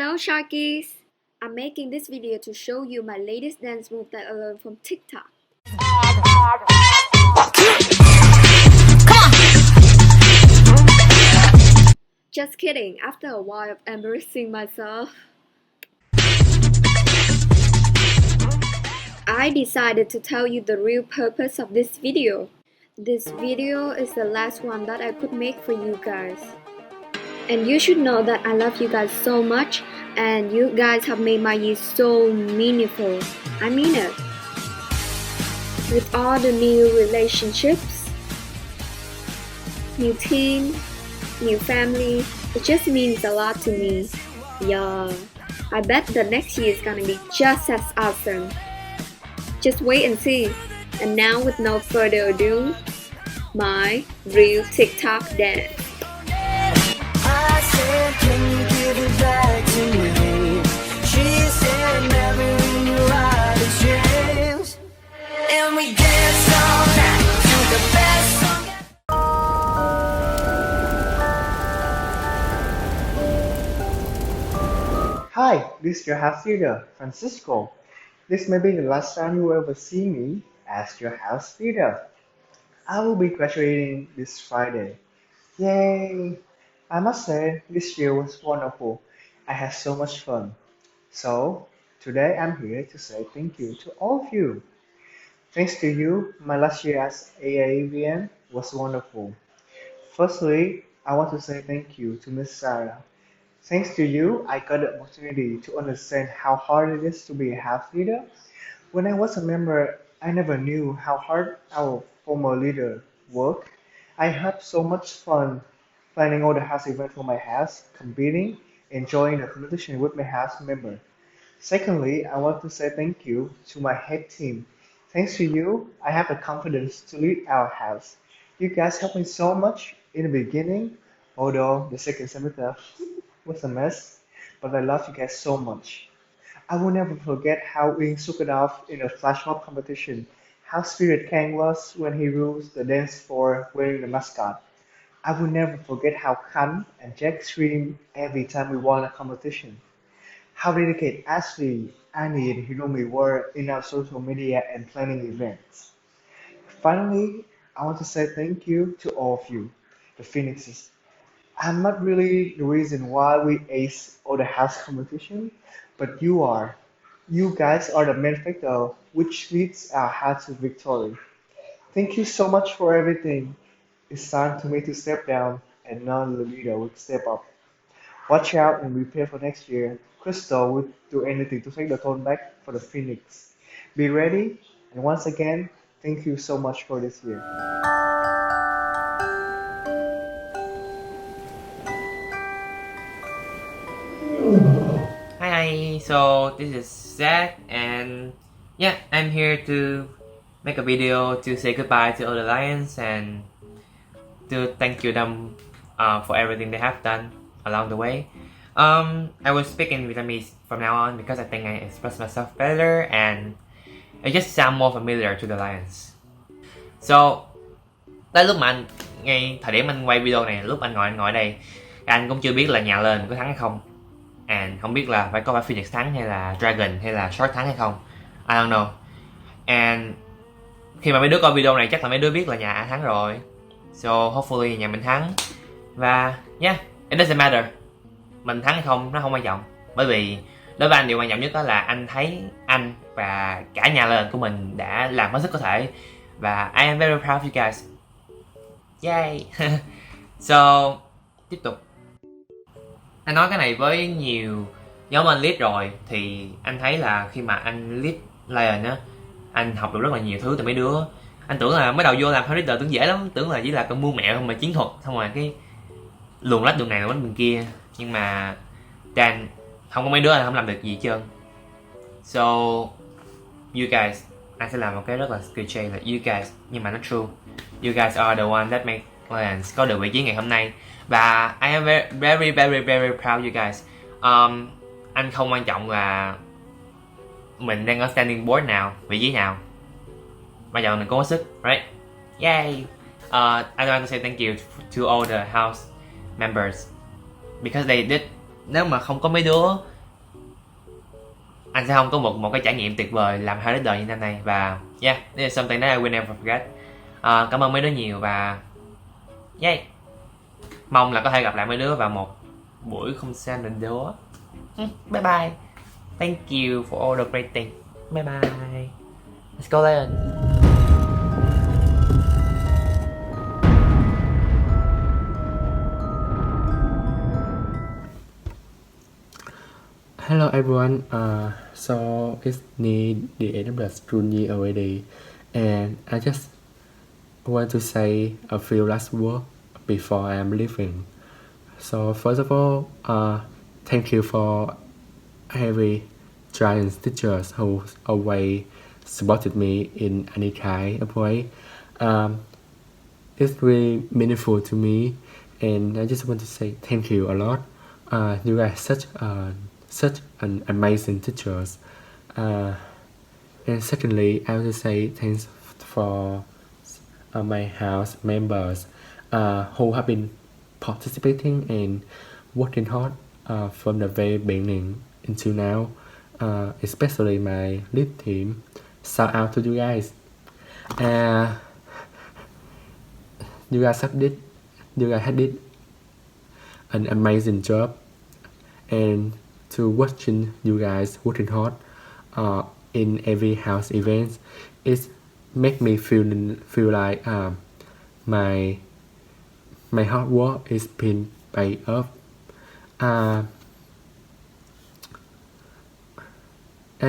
Hello Sharkies! I'm making this video to show you my latest dance move that I learned from TikTok. Just kidding, after a while of embarrassing myself, I decided to tell you the real purpose of this video. This video is the last one that I could make for you guys. And you should know that I love you guys so much, and you guys have made my year so meaningful. I mean it. With all the new relationships, new team, new family, it just means a lot to me. Yeah, I bet the next year is gonna be just as awesome. Just wait and see. And now with no further ado, my real TikTok dance. Can you give it back to me? She said never in your wildest dreams. And we dance all night to the best song. Hi, this is your house leader, Francisco. This may be the last time you will ever see me as your house leader. I will be graduating this Friday. Yay! I must say, this year was wonderful. I had so much fun. So, today I'm here to say thank you to all of you. Thanks to you, my last year as AAVN was wonderful. Firstly, I want to say thank you to Miss Sarah. Thanks to you, I got the opportunity to understand how hard it is to be a house leader. When I was a member, I never knew how hard our former leader worked. I had so much fun planning all the house events for my house, competing, enjoying the competition with my house member. Secondly, I want to say thank you to my head team. Thanks to you, I have the confidence to lead our house. You guys helped me so much in the beginning, although the second semester was a mess, but I love you guys so much. I will never forget how Ian took it off in a flash mob competition, how Spirit Kang was when he rules the dance floor wearing the mascot. I will never forget how Khan and Jack screamed every time we won a competition. How dedicated Ashley, Annie, and Hiromi were in our social media and planning events. Finally, I want to say thank you to all of you, the Phoenixes. I'm not really the reason why we ace all the house competition, but you are. You guys are the main factor which leads our house to victory. Thank you so much for everything. It's time for me to step down and now the leader will step up. Watch out and prepare for next year. Crystal would do anything to take the throne back for the Phoenix. Be ready, and once again, thank you so much for this year. Hi, so this is Zach, and yeah, I'm here to make a video to say goodbye to all the Lions and to thank you them for everything they have done along the way. I will speak in Vietnamese from now on because I think I express myself better and it just sound more familiar to the Lions. So, tới lúc mà ngay thời điểm anh quay video này, lúc anh ngồi ở đây, anh cũng chưa biết là nhà lên có thắng hay không. And không biết là có phải Phoenix thắng hay là Dragon hay là Shark thắng hay không. I don't know. And khi mà mấy đứa coi video này chắc là mấy đứa biết là nhà A thắng rồi. So hopefully nhà mình thắng. Và yeah, it doesn't matter. Mình thắng hay không nó không quan trọng. Bởi vì đối với anh điều quan trọng nhất đó là anh thấy anh và cả nhà lên của mình đã làm hết sức có thể. Và I am very proud of you guys. Yay. So tiếp tục. Anh nói cái này với nhiều nhóm anh lead rồi thì anh thấy là khi mà anh lead Lion á, anh học được rất là nhiều thứ từ mấy đứa. Anh tưởng là mới đầu vô làm hard leader tưởng dễ lắm, tưởng là chỉ là con mưu mẹo không mà chiến thuật, xong rồi cái luồn lách đường này luồn lách đường kia, nhưng mà Dan không có mấy đứa là không làm được gì hết trơn. So you guys, anh sẽ làm một cái rất là cliché là you guys, nhưng mà nó true. You guys are the one that make Lions có được vị trí ngày hôm nay. Và I am very proud you guys. Anh không quan trọng là mình đang ở standing board nào, vị trí nào, quan trọng là mình có sức, right? Yay! I want to say thank you to all the house members because they did. Nếu mà không có mấy đứa anh sẽ không có một cái trải nghiệm tuyệt vời làm hai đứa đời như thế này. Và yeah, this is something that I will never forget. Cảm ơn mấy đứa nhiều và yeah, mong là có thể gặp lại mấy đứa vào một buổi không xa định đó. Bye bye. Thank you for all the great things. Bye bye. Let's go lên. Hello everyone. So it's near the end of the school year already, and I just want to say a few last words before I am leaving. So first of all, thank you for every giant teachers who always supported me in any kind of way. It's really meaningful to me, and I just want to say thank you a lot. You guys such an amazing teachers. And secondly, I want to say thanks for my house members who have been participating and working hard from the very beginning until now, especially my lead team. Shout out to you guys. You guys had did an amazing job, and to watching you guys working hard in every house event, it make me feel like my hard work is being paid off. I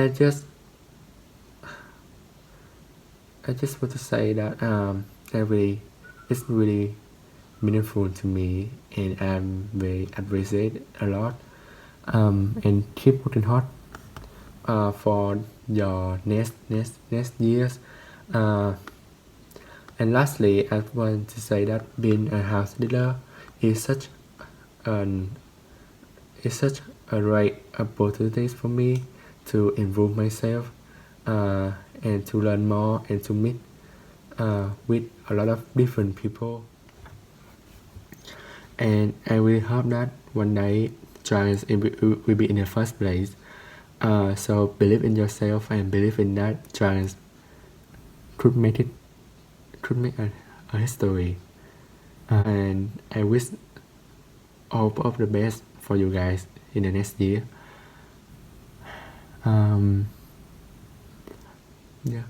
just want to say that it's really meaningful to me, and I'm very appreciate a lot. And keep working hard for your next years. And lastly, I want to say that being a house leader is such a great opportunity for me to improve myself and to learn more and to meet with a lot of different people. And I really hope that one day Giants will be in the first place. So believe in yourself and believe in that Giants could make a history. And I wish all of the best for you guys in the next year. Yeah.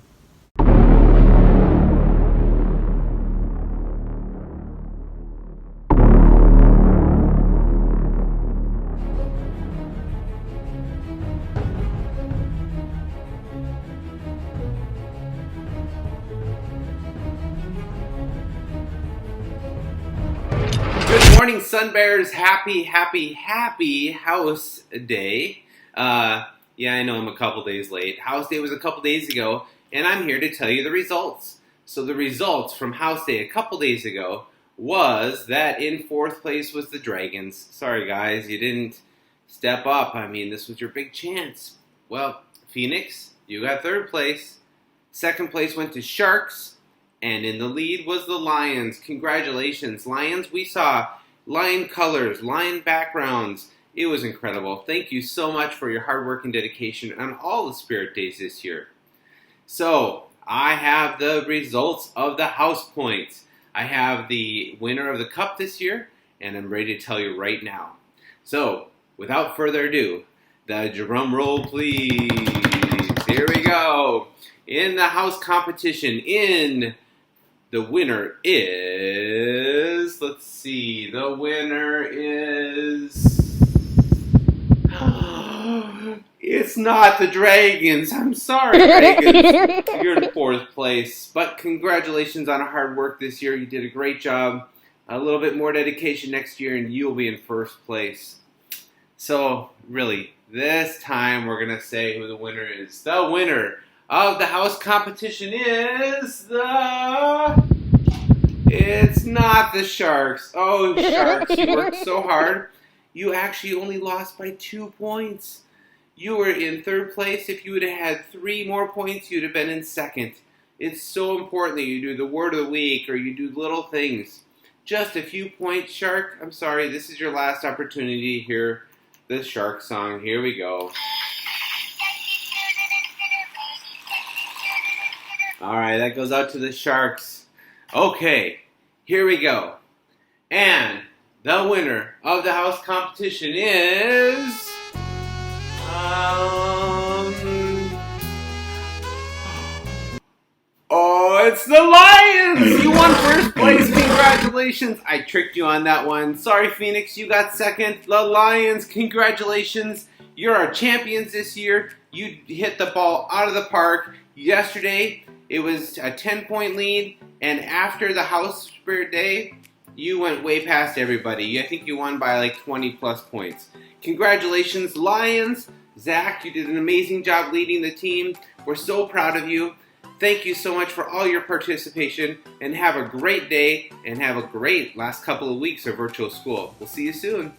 Good morning, Sun Bears. Happy House Day. Yeah, I know I'm a couple days late. House Day was a couple days ago, and I'm here to tell you the results. So the results from House Day a couple days ago was that in fourth place was the Dragons. Sorry, guys, you didn't step up. I mean, this was your big chance. Well, Phoenix, you got third place. Second place went to Sharks. And in the lead was the Lions. Congratulations, Lions. We saw lion colors, lion backgrounds. It was incredible. Thank you so much for your hard work and dedication on all the Spirit Days this year. So, I have the results of the house points. I have the winner of the cup this year, and I'm ready to tell you right now. So, without further ado, the drum roll, please. Here we go. In the house competition, the winner is, let's see, the winner is, it's not the Dragons. I'm sorry, Dragons. You're in fourth place. But congratulations on hard work this year. You did a great job. A little bit more dedication next year, and you'll be in first place. So, really, this time we're going to say who the winner is. The winner of the house competition is it's not the Sharks. Oh, Sharks, you worked so hard. You actually only lost by 2 points. You were in third place. If you would have had 3 more points, you'd have been in second. It's so important that you do the word of the week or you do little things. Just a few points, Shark. I'm sorry, this is your last opportunity to hear the Shark song. Here we go. All right, that goes out to the Sharks. Okay, here we go. And the winner of the house competition is... Oh, it's the Lions! You won first place. Congratulations. I tricked you on that one. Sorry, Phoenix. You got second. The Lions, congratulations. You're our champions this year. You hit the ball out of the park. Yesterday, it was a 10-point lead. And after the House Spirit Day, you went way past everybody. I think you won by like 20-plus points. Congratulations, Lions. Zach, you did an amazing job leading the team. We're so proud of you. Thank you so much for all your participation, and have a great day, and have a great last couple of weeks of virtual school. We'll see you soon.